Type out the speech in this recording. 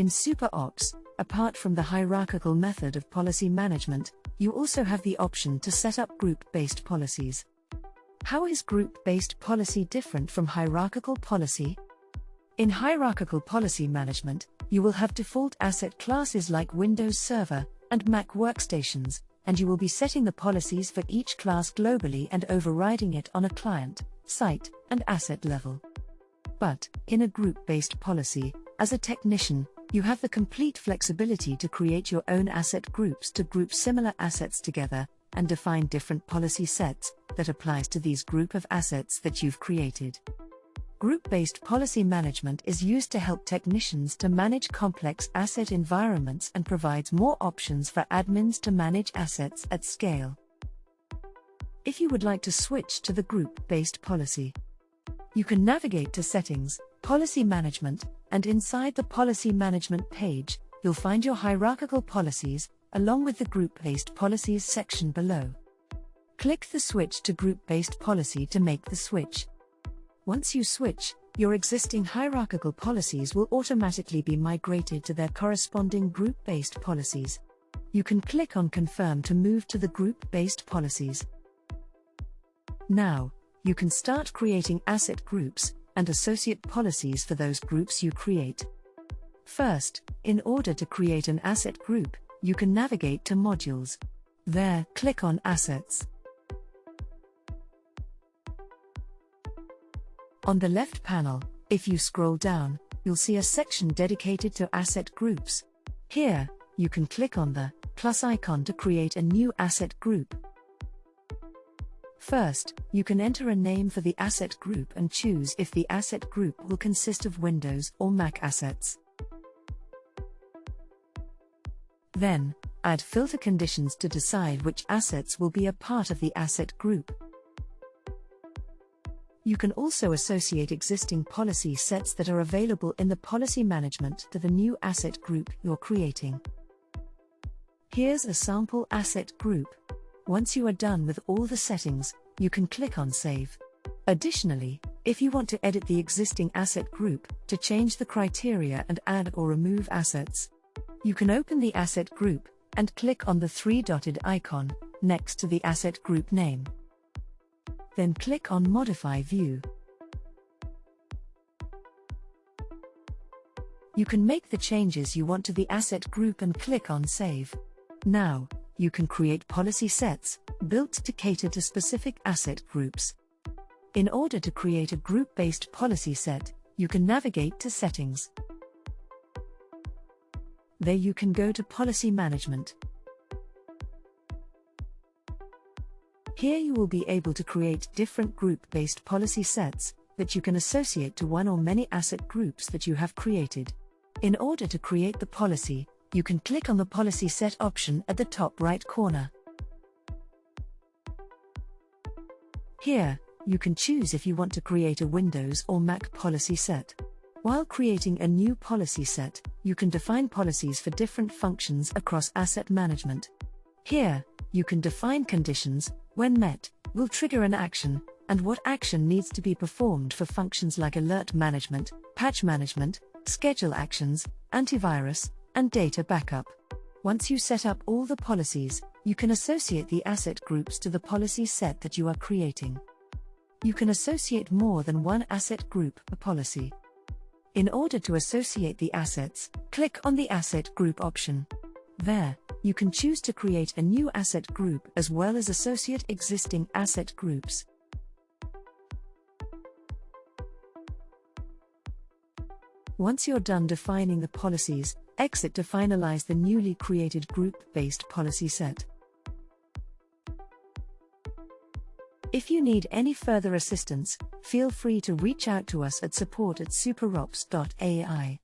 In superops, apart from the hierarchical method of policy management, you also have the option to set up group-based policies. How is group-based policy different from hierarchical policy? In hierarchical policy management, you will have default asset classes like Windows Server and Mac workstations, and you will be setting the policies for each class globally and overriding it on a client, site, and asset level. But, in a group-based policy, as a technician, you have the complete flexibility to create your own asset groups to group similar assets together, and define different policy sets that applies to these group of assets that you've created. Group-based policy management is used to help technicians to manage complex asset environments and provides more options for admins to manage assets at scale. If you would like to switch to the group-based policy, you can navigate to Settings, Policy Management, and inside the Policy Management page, you'll find your hierarchical policies, along with the Group-Based Policies section below. Click the Switch to Group-Based Policy to make the switch. Once you switch, your existing hierarchical policies will automatically be migrated to their corresponding group-based policies. You can click on Confirm to move to the group-based policies. Now, you can start creating asset groups and associate policies for those groups you create. First, in order to create an asset group, you can navigate to Modules. There, click on Assets. On the left panel, if you scroll down, you'll see a section dedicated to asset groups. Here, you can click on the plus icon to create a new asset group. First, you can enter a name for the asset group and choose if the asset group will consist of Windows or Mac assets. Then, add filter conditions to decide which assets will be a part of the asset group. You can also associate existing policy sets that are available in the policy management to the new asset group you're creating. Here's a sample asset group. Once you are done with all the settings, you can click on Save. Additionally, if you want to edit the existing asset group to change the criteria and add or remove assets, you can open the asset group and click on the three-dotted icon next to the asset group name. Then click on Modify View. You can make the changes you want to the asset group and click on Save. Now, you can create policy sets built to cater to specific asset groups. In order to create a group-based policy set, you can navigate to Settings. There you can go to Policy Management. Here you will be able to create different group-based policy sets that you can associate to one or many asset groups that you have created. In order to create the policy, you can click on the Policy Set option at the top right corner. Here, you can choose if you want to create a Windows or Mac policy set. While creating a new policy set, you can define policies for different functions across asset management. Here, you can define conditions, when met, will trigger an action, and what action needs to be performed for functions like alert management, patch management, schedule actions, antivirus, and data backup. Once you set up all the policies, you can associate the asset groups to the policy set that you are creating. You can associate more than one asset group per policy. In order to associate the assets, click on the Asset Group option. There, you can choose to create a new asset group as well as associate existing asset groups. Once you're done defining the policies, exit to finalize the newly created group-based policy set. If you need any further assistance, feel free to reach out to us at support@superops.ai.